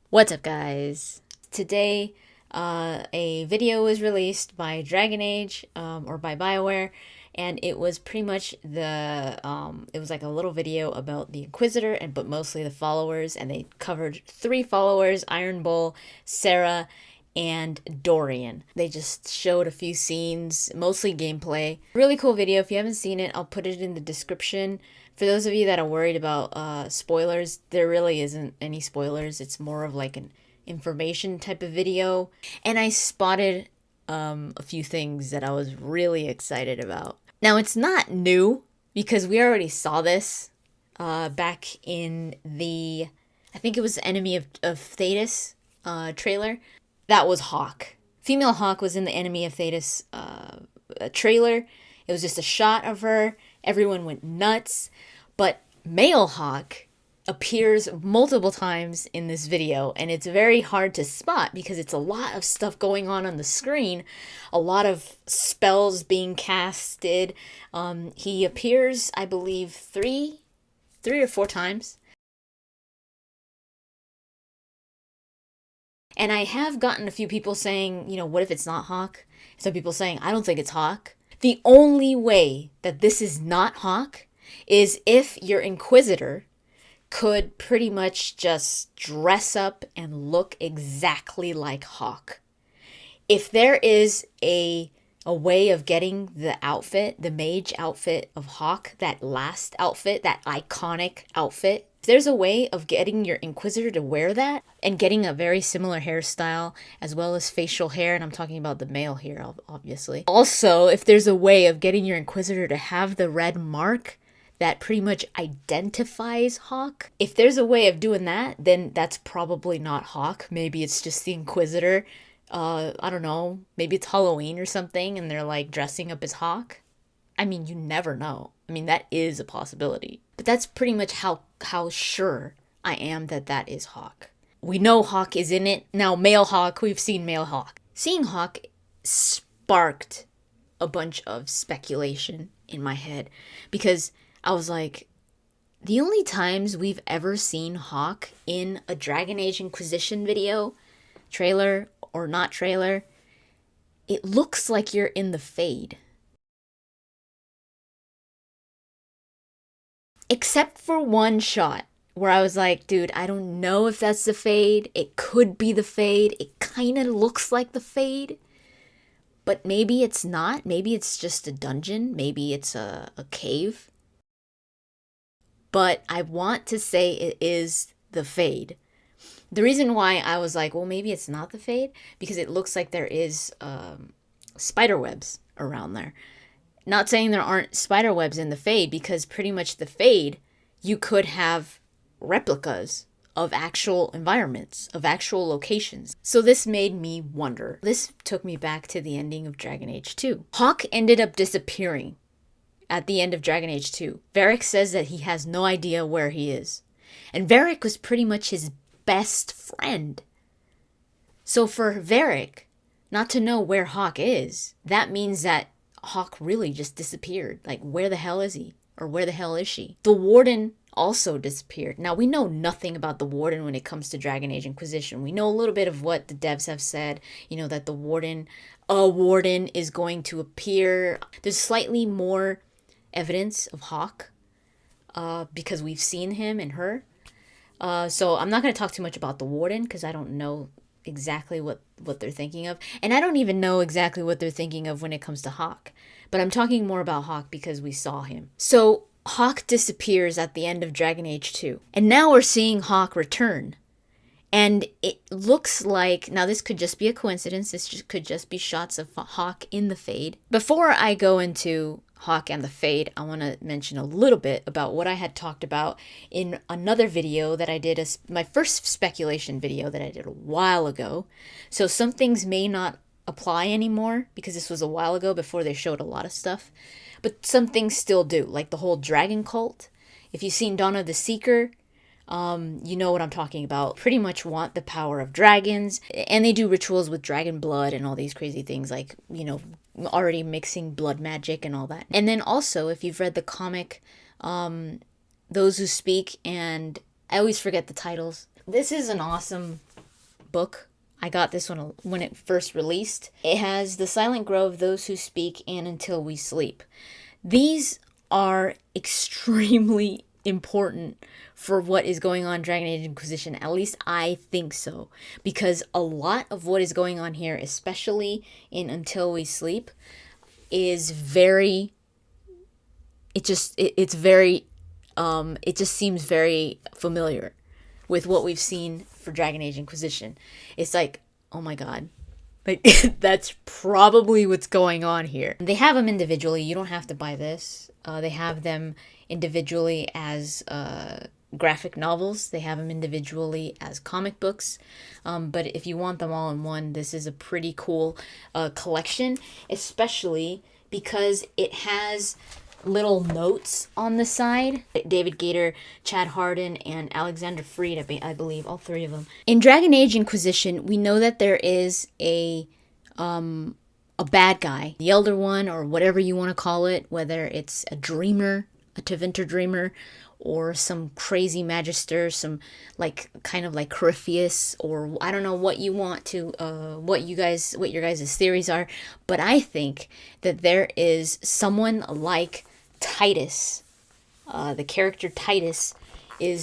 What's up, guys? Today, a video was released by Dragon Age, or by BioWare, and it was pretty much it was like a little video about the Inquisitor, but mostly the followers, and they covered three followers: Iron Bull, Sarah, and Dorian. They just showed a few scenes, mostly gameplay. Really cool video. If you haven't seen it, I'll put it in the description. For those of you that are worried about spoilers, there really isn't any spoilers. It's more of like an information type of video. And I spotted a few things that I was really excited about. Now, it's not new because we already saw this back in I think it was Enemy of Thetis trailer. That was Hawk. Female Hawk was in the Enemy of Thetis trailer. It was just a shot of her. Everyone went nuts. But male Hawk appears multiple times in this video, and it's very hard to spot because it's a lot of stuff going on the screen, a lot of spells being casted. He appears, I believe, three or four times. And I have gotten a few people saying, what if it's not Hawk? Some people saying, I don't think it's Hawk. The only way that this is not Hawk is if your Inquisitor could pretty much just dress up and look exactly like Hawk. If there is a way of getting the outfit, the mage outfit of Hawk, that last outfit, that iconic outfit, if there's a way of getting your Inquisitor to wear that and getting a very similar hairstyle as well as facial hair, and I'm talking about the male here, obviously. Also, if there's a way of getting your Inquisitor to have the red mark that pretty much identifies Hawk, if there's a way of doing that, then that's probably not Hawk. Maybe it's just the Inquisitor. I don't know, maybe it's Halloween or something and they're like dressing up as Hawk. I mean, you never know. I mean, that is a possibility. But that's pretty much how sure I am that that is Hawk. We know Hawk is in it. Now, male Hawk, we've seen male Hawk. Seeing Hawk sparked a bunch of speculation in my head because I was like, the only times we've ever seen Hawk in a Dragon Age Inquisition video, trailer or not trailer, it looks like you're in the Fade. Except for one shot where I was like, dude, I don't know if that's the Fade. It could be the Fade. It kind of looks like the Fade. But maybe it's not. Maybe it's just a dungeon. Maybe it's a cave. But I want to say it is the Fade. The reason why I was like, well, maybe it's not the Fade, because it looks like there is spider webs around there. Not saying there aren't spider webs in the Fade, because pretty much the Fade, you could have replicas of actual environments, of actual locations. So this made me wonder. This took me back to the ending of Dragon Age 2. Hawk ended up disappearing at the end of Dragon Age 2. Varric says that he has no idea where he is. And Varric was pretty much his best friend. So for Varric not to know where Hawk is, that means that Hawk really just disappeared. Like, where the hell is he? Or where the hell is she? The Warden also disappeared. Now, we know nothing about the Warden when it comes to Dragon Age Inquisition. We know a little bit of what the devs have said, that the Warden, a Warden is going to appear. There's slightly more evidence of Hawk because we've seen him and her. So I'm not going to talk too much about the Warden because I don't know exactly what they're thinking of. And I don't even know exactly what they're thinking of when it comes to Hawk. But I'm talking more about Hawk because we saw him. So Hawk disappears at the end of Dragon Age 2. And now we're seeing Hawk return. And it looks like, now this could just be a coincidence, could just be shots of Hawk in the Fade. Before I go into Hawk and the Fade, I want to mention a little bit about what I had talked about in another video that I did, my first speculation video that I did a while ago. So some things may not apply anymore because this was a while ago before they showed a lot of stuff. But some things still do, like the whole dragon cult. If you've seen Dawn of the Seeker, you know what I'm talking about. Pretty much want the power of dragons, and they do rituals with dragon blood and all these crazy things, like, already mixing blood magic and all that. And then also, if you've read the comic, Those Who Speak, and I always forget the titles. This is an awesome book. I got this one when it first released. It has The Silent Grove, Those Who Speak, and Until We Sleep. These are extremely important for what is going on in Dragon Age Inquisition. At least I think so. Because a lot of what is going on here, especially in Until We Sleep, is very... It just seems very familiar with what we've seen for Dragon Age Inquisition. It's like, oh my god. Like, that's probably what's going on here. They have them individually. You don't have to buy this. They have them individually as graphic novels. They have them individually as comic books. But if you want them all in one, this is a pretty cool collection, especially because it has little notes on the side. David Gator, Chad Hardin, and Alexander Freed, I believe, all three of them. In Dragon Age Inquisition, we know that there is a bad guy, the Elder One, or whatever you want to call it, whether it's a dreamer, a Tevinter dreamer, or some crazy magister, some kind of like Corypheus, or I don't know what you want to, what your guys' theories are, but I think that there is someone like Titus. The character Titus he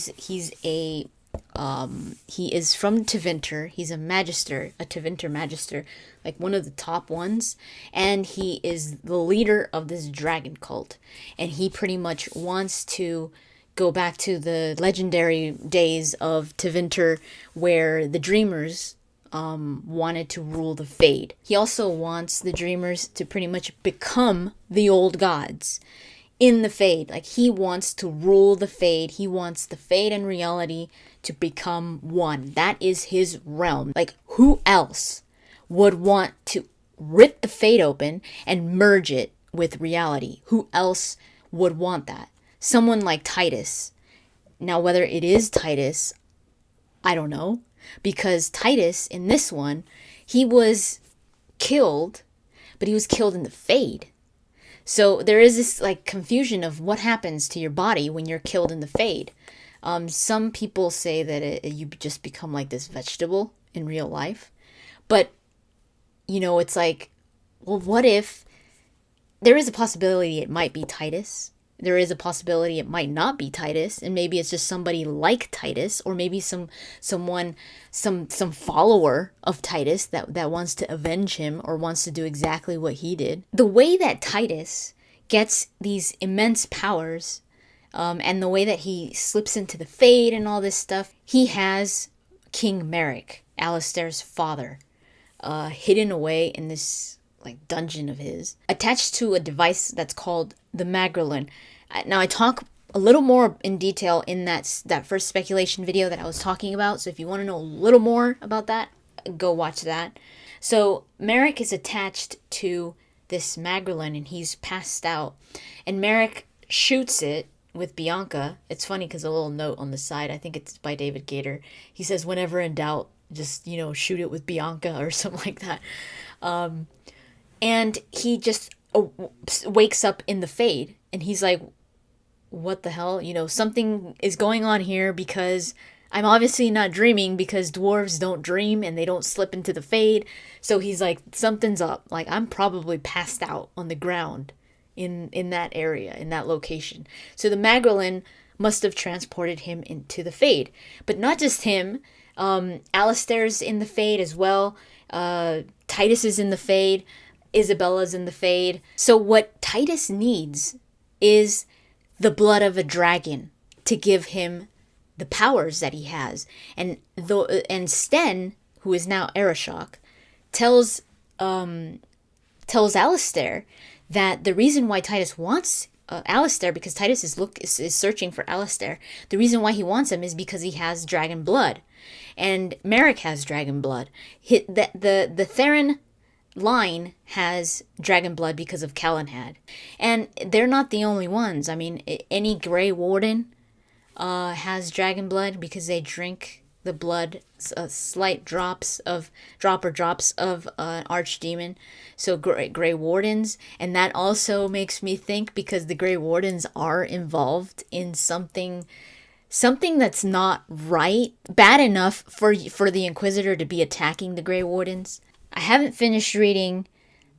is from Tevinter. He's a magister, a Tevinter magister, like one of the top ones, and he is the leader of this dragon cult, and he pretty much wants to go back to the legendary days of Tevinter where the Dreamers wanted to rule the Fade. He also wants the Dreamers to pretty much become the old gods in the Fade. Like, he wants to rule the Fade. He wants the Fade and reality to become one. That is his realm. Like, who else would want to rip the Fade open and merge it with reality? Who else would want that? Someone like Titus. Now, whether it is Titus, I don't know. Because Titus, in this one, he was killed, but he was killed in the Fade. So there is this confusion of what happens to your body when you're killed in the Fade. Some people say that you just become like this vegetable in real life. But, it's like, well, what if there is a possibility it might be Titus? There is a possibility it might not be Titus, and maybe it's just somebody like Titus, or maybe some follower of Titus that wants to avenge him or wants to do exactly what he did. The way that Titus gets these immense powers, and the way that he slips into the Fade and all this stuff, he has King Merrick, Alistair's father, hidden away in this dungeon of his, attached to a device that's called the Magrillen. Now, I talk a little more in detail in that first speculation video that I was talking about, so if you want to know a little more about that, go watch that. So Merrick is attached to this Magrillen, and he's passed out, and Merrick shoots it with Bianca. It's funny because a little note on the side, I think it's by David Gator, he says, whenever in doubt, just shoot it with Bianca or something like that. And he just wakes up in the Fade, and he's like, what the hell? Something is going on here, because I'm obviously not dreaming, because dwarves don't dream and they don't slip into the Fade. So he's like, something's up. Like, I'm probably passed out on the ground in that area, in that location. So the Magrillen must have transported him into the Fade. But not just him. Alistair's in the Fade as well. Titus is in the Fade. Isabella's in the Fade. So what Titus needs is the blood of a dragon to give him the powers that he has. And Sten, who is now Arishok, tells Alistair that the reason why Titus wants Alistair, because Titus is searching for Alistair, the reason why he wants him is because he has dragon blood. And Merrick has dragon blood. The Theron line has dragon blood because of Calenhad. And they're not the only ones. I mean, any Grey Warden has dragon blood because they drink the blood, slight drops of archdemon. So Grey Wardens. And that also makes me think, because the Grey Wardens are involved in something something that's not right, bad enough for the Inquisitor to be attacking the Grey Wardens. I haven't finished reading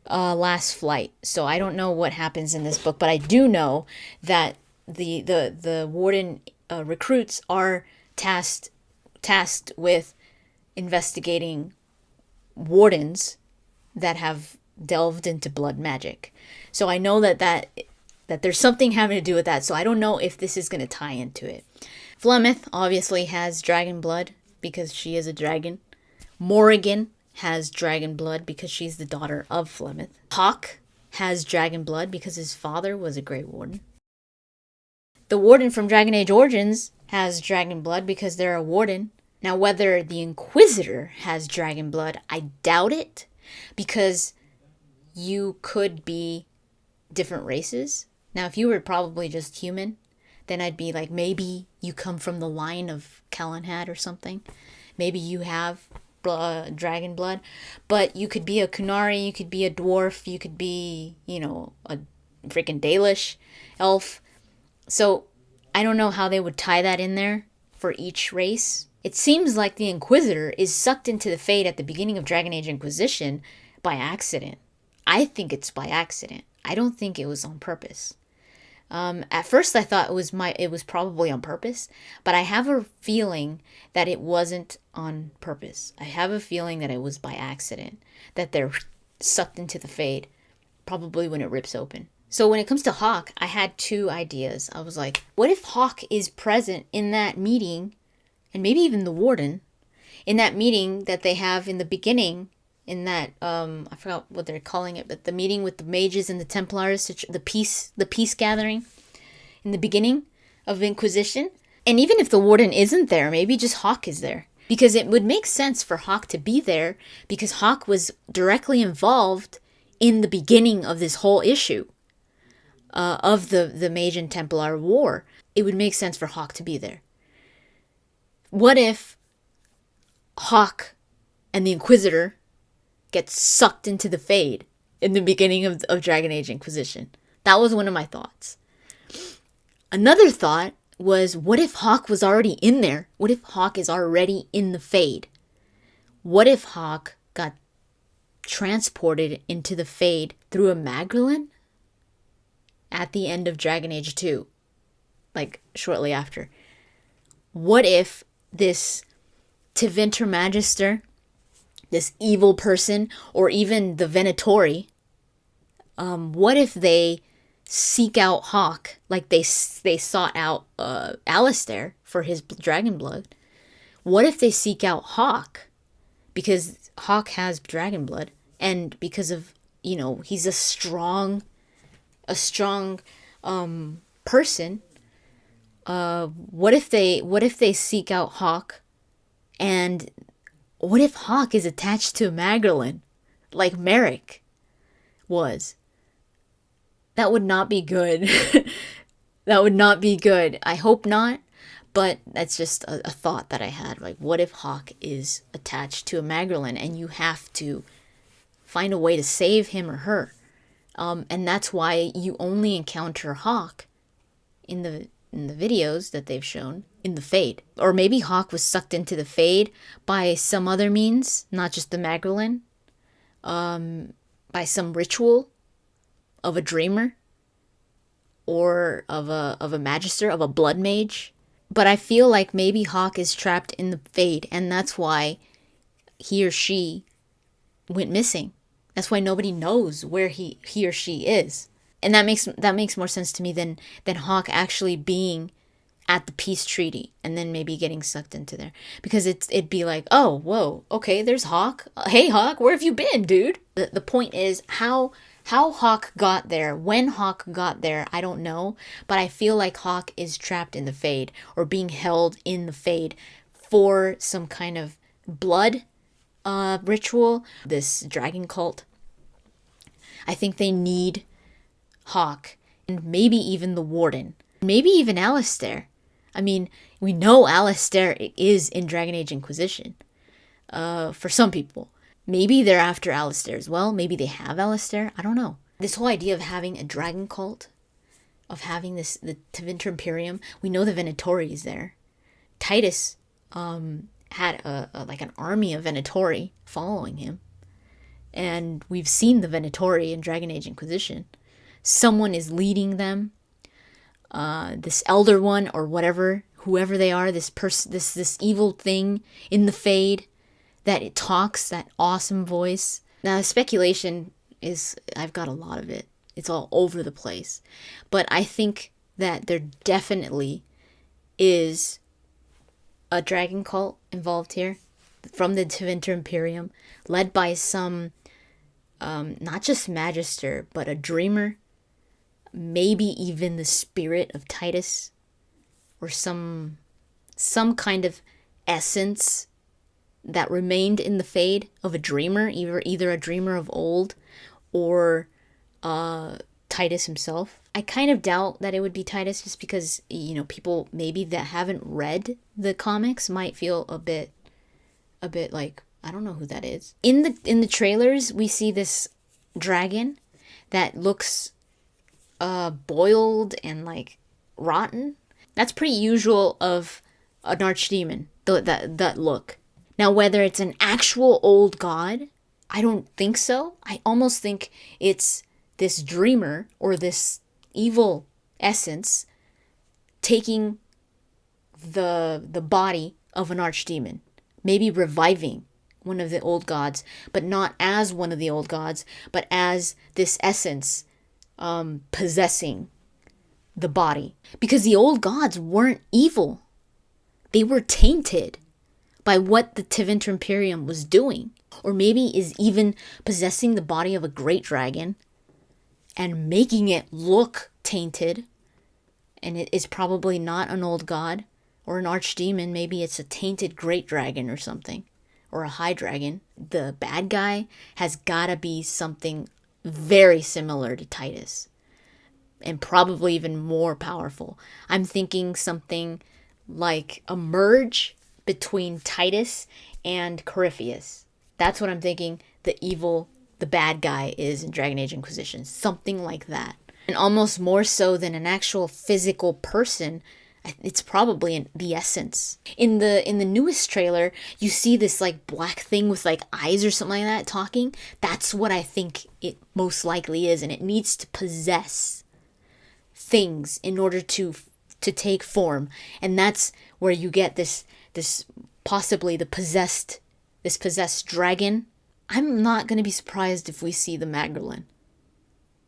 Last Flight, so I don't know what happens in this book, but I do know that the Warden recruits are tasked with investigating wardens that have delved into blood magic. So I know that there's something having to do with that. So I don't know if this is going to tie into it. Flemeth obviously has dragon blood because she is a dragon. Morrigan has dragon blood because she's the daughter of Flemeth. Hawke has dragon blood because his father was a Grey Warden. The Warden from Dragon Age Origins has dragon blood because they're a Warden. Now, whether the Inquisitor has dragon blood, I doubt it, because you could be different races. Now, if you were probably just human, then I'd be like, maybe you come from the line of Calenhad or something. Maybe you have dragon blood, but you could be a Kunari, you could be a dwarf, you could be, a freaking Dalish elf. So I don't know how they would tie that in there for each race. It seems like the Inquisitor is sucked into the Fade at the beginning of Dragon Age Inquisition by accident. I think it's by accident. I don't think it was on purpose. At first I thought it was probably on purpose, but I have a feeling that it wasn't on purpose. I have a feeling that it was by accident, that they're sucked into the Fade, probably when it rips open. So when it comes to Hawke, I had two ideas. I was like, what if Hawke is present in that meeting, and maybe even the Warden, in that meeting that they have in the beginning, in that, I forgot what they're calling it, but the meeting with the mages and the Templars, the peace gathering in the beginning of Inquisition. And even if the Warden isn't there, maybe just Hawke is there. Because it would make sense for Hawke to be there, because Hawke was directly involved in the beginning of this whole issue of the Mage and Templar war. It would make sense for Hawke to be there. What if Hawke and the Inquisitor get sucked into the Fade in the beginning of Dragon Age Inquisition? That was one of my thoughts. Another thought was, what if Hawke was already in there? What if Hawke is already in the Fade? What if Hawke got transported into the Fade through a Magdalene at the end of Dragon Age 2? Like, shortly after. What if this Tevinter Magister, this evil person, or even the Venatori, what if they seek out Hawke like they sought out Alistair for his dragon blood? What if they seek out Hawke because Hawke has dragon blood, and because of, he's a strong person? What if they seek out Hawke, and what if Hawke is attached to Magdalene like Merrick was? That would not be good. That would not be good. I hope not, but that's just a thought that I had. Like, what if Hawke is attached to a Magdalene and you have to find a way to save him or her? And that's why you only encounter Hawke in the videos that they've shown in the Fade. Or maybe Hawke was sucked into the Fade by some other means, not just the Magdalene, by some ritual of a dreamer, or of a magister, of a blood mage. But I feel like maybe Hawke is trapped in the Fade, and that's why he or she went missing. That's why nobody knows where he or she is. And that makes more sense to me than Hawke actually being at the peace treaty and then maybe getting sucked into there. Because it'd be like, oh, whoa, okay, there's Hawke. Hey, Hawke, where have you been, dude? The point is, how Hawke got there, when Hawke got there, I don't know. But I feel like Hawke is trapped in the Fade, or being held in the Fade for some kind of blood ritual, this dragon cult. I think they need Hawke, and maybe even the Warden, maybe even Alistair. I mean, we know Alistair is in Dragon Age Inquisition, for some people. Maybe they're after Alistair as well. Maybe they have Alistair. I don't know. This whole idea of having a dragon cult, of having the Tevinter Imperium. We know the Venatori is there. Titus had like an army of Venatori following him. And we've seen the Venatori in Dragon Age Inquisition. Someone is leading them. This elder one or whatever, whoever they are, this evil thing in the Fade that it talks, that awesome voice. Now, speculation is, I've got a lot of it. It's all over the place. But I think that there definitely is a dragon cult involved here from the Tevinter Imperium, led by some, not just Magister, but a dreamer, maybe even the spirit of Titus, or some kind of essence that remained in the Fade of a dreamer, either a dreamer of old or Titus himself. I kind of doubt that it would be Titus, just because, people maybe that haven't read the comics might feel a bit like, I don't know who that is. In the trailers, we see this dragon that looks boiled and like rotten. That's pretty usual of an archdemon, that look. Now, whether it's an actual old god, I don't think so. I almost think it's this dreamer or this evil essence taking the body of an archdemon, maybe reviving one of the old gods, but not as one of the old gods, but as this essence possessing the body. Because the old gods weren't evil. They were tainted by what the Tevinter Imperium was doing. Or maybe is even possessing the body of a great dragon and making it look tainted. And it is probably not an old god or an archdemon. Maybe it's a tainted great dragon or something. Or a high dragon. The bad guy has gotta be something very similar to Titus. And probably even more powerful. I'm thinking something like a merge between Titus and Corypheus. That's what I'm thinking the bad guy is in Dragon Age Inquisition. Something like that. And almost more so than an actual physical person, it's probably the essence. In the newest trailer, you see this like black thing with like eyes or something like that talking. That's what I think it most likely is, and it needs to possess things in order to take form. And that's where you get this possibly this possessed dragon. I'm not going to be surprised if we see the Magdalene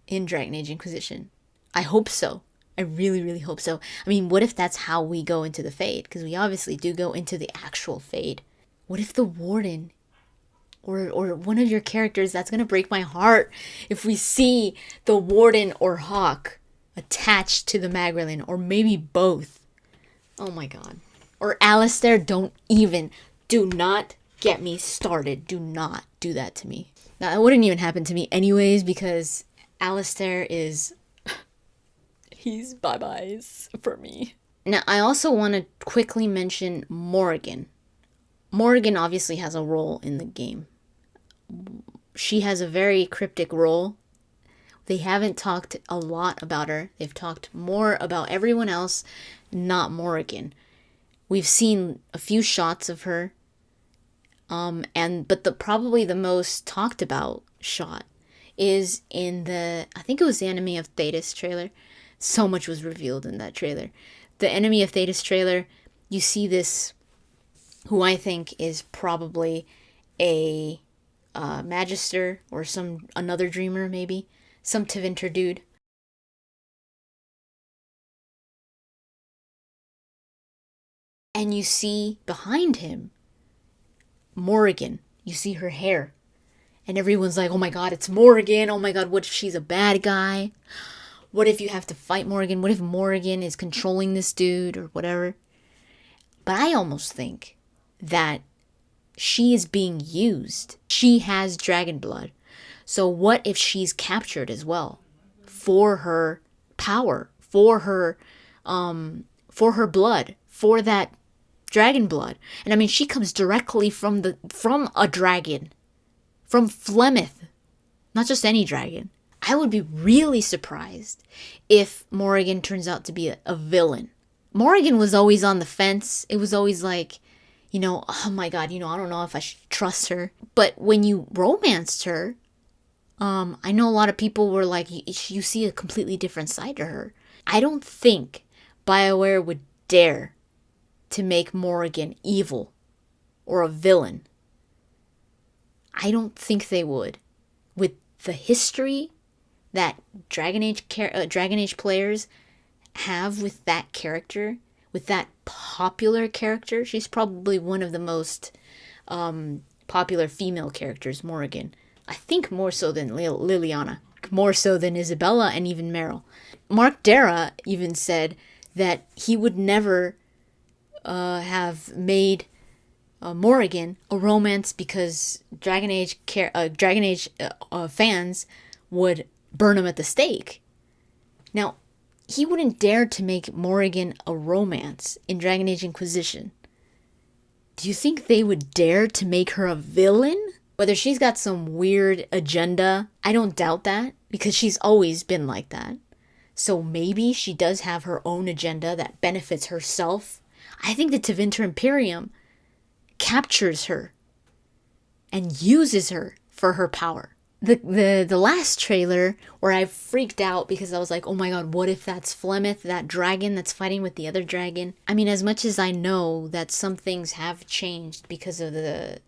in Dragon Age Inquisition. I hope so. I really, really hope so. I mean, what if that's how we go into the Fade? Because we obviously do go into the actual Fade. What if the Warden or one of your characters, that's going to break my heart, if we see the Warden or Hawk attached to the Magdalene, or maybe both. Oh my god. Or Alistair, do not get me started. Do not do that to me. Now, that wouldn't even happen to me anyways, because Alistair he's bye-byes for me. Now, I also want to quickly mention Morrigan. Morrigan obviously has a role in the game. She has a very cryptic role. They haven't talked a lot about her. They've talked more about everyone else, not Morrigan. We've seen a few shots of her. But probably the most talked about shot is in I think it was the Enemy of Thetis trailer. So much was revealed in that trailer. The Enemy of Thetis trailer, you see this, who I think is probably a Magister or another dreamer maybe. Some Tevinter dude. And you see behind him Morrigan. You see her hair. And everyone's like, oh my god, it's Morrigan. Oh my god, what if she's a bad guy? What if you have to fight Morrigan? What if Morrigan is controlling this dude or whatever? But I almost think that she is being used. She has dragon blood. So what if she's captured as well? For her power. For her blood. For that dragon blood. And I mean, she comes directly from a dragon. From Flemeth. Not just any dragon. I would be really surprised if Morrigan turns out to be a villain. Morrigan was always on the fence. It was always like, oh my God, I don't know if I should trust her. But when you romanced her, I know a lot of people were like, you see a completely different side to her. I don't think BioWare would dare to make Morrigan evil or a villain. I don't think they would. With the history that Dragon Age players have with that character, with that popular character, she's probably one of the most popular female characters, Morrigan. I think more so than Liliana, more so than Isabella and even Meryl. Mark Dara even said that he would never have made Morrigan a romance because Dragon Age fans would burn him at the stake. Now, he wouldn't dare to make Morrigan a romance in Dragon Age Inquisition. Do you think they would dare to make her a villain? Whether she's got some weird agenda, I don't doubt that, because she's always been like that. So maybe she does have her own agenda that benefits herself. I think the Tevinter Imperium captures her and uses her for her power. The last trailer where I freaked out because I was like, oh my God, what if that's Flemeth, that dragon that's fighting with the other dragon? I mean, as much as I know that some things have changed because of the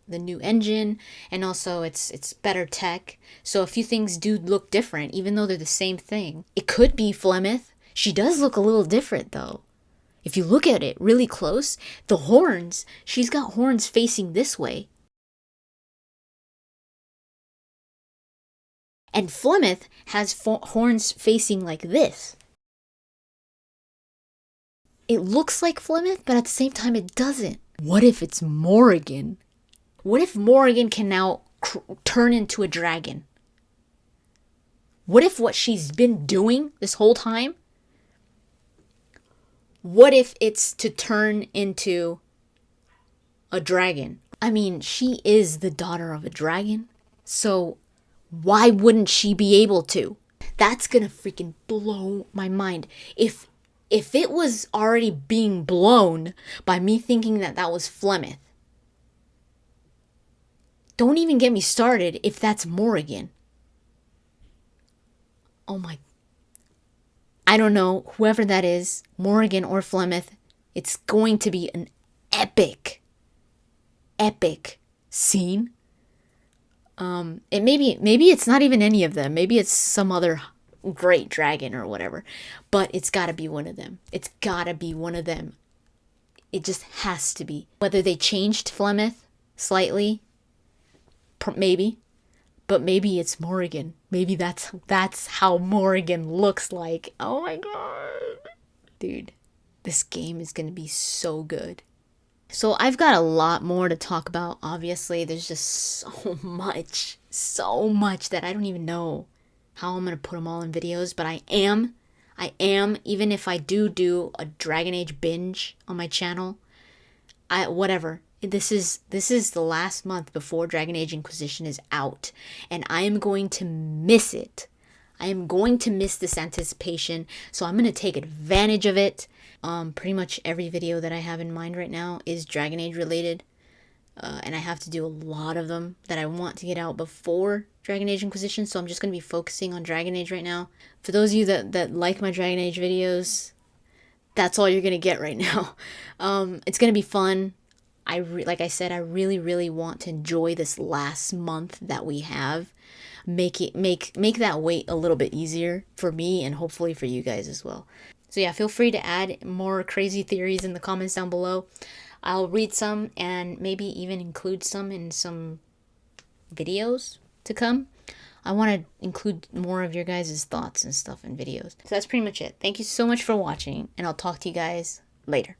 new engine, and also it's better tech, so a few things do look different even though they're the same thing. It could be Flemeth. She does look a little different though. If you look at it really close, the horns, she's got horns facing this way. And Flemeth has horns facing like this. It looks like Flemeth, but at the same time it doesn't. What if it's Morrigan? What if Morrigan can now turn into a dragon? What if what she's been doing this whole time? What if it's to turn into a dragon? I mean, she is the daughter of a dragon, so why wouldn't she be able to? That's gonna freaking blow my mind. If it was already being blown by me thinking that was Flemeth, don't even get me started if that's Morrigan. Oh my. I don't know, whoever that is, Morrigan or Flemeth, it's going to be an epic scene. Maybe it's not even any of them. Maybe it's some other great dragon or whatever. But it's gotta be one of them. It's gotta be one of them. It just has to be. Whether they changed Flemeth slightly, maybe. But maybe it's Morrigan. Maybe that's how Morrigan looks like. Oh my God. Dude, this game is gonna be so good. So I've got a lot more to talk about. Obviously, there's just so much that I don't even know how I'm going to put them all in videos. But I am, even if I do a Dragon Age binge on my channel, whatever. This is the last month before Dragon Age Inquisition is out. And I am going to miss it. I am going to miss this anticipation. So I'm going to take advantage of it. Pretty much every video that I have in mind right now is Dragon Age related. And I have to do a lot of them that I want to get out before Dragon Age Inquisition. So I'm just going to be focusing on Dragon Age right now. For those of you that like my Dragon Age videos, that's all you're going to get right now. It's going to be fun. Like I said, I really want to enjoy this last month that we have. Make that wait a little bit easier for me and hopefully for you guys as well. So yeah, feel free to add more crazy theories in the comments down below. I'll read some and maybe even include some in some videos to come. I want to include more of your guys' thoughts and stuff in videos. So that's pretty much it. Thank you so much for watching, and I'll talk to you guys later.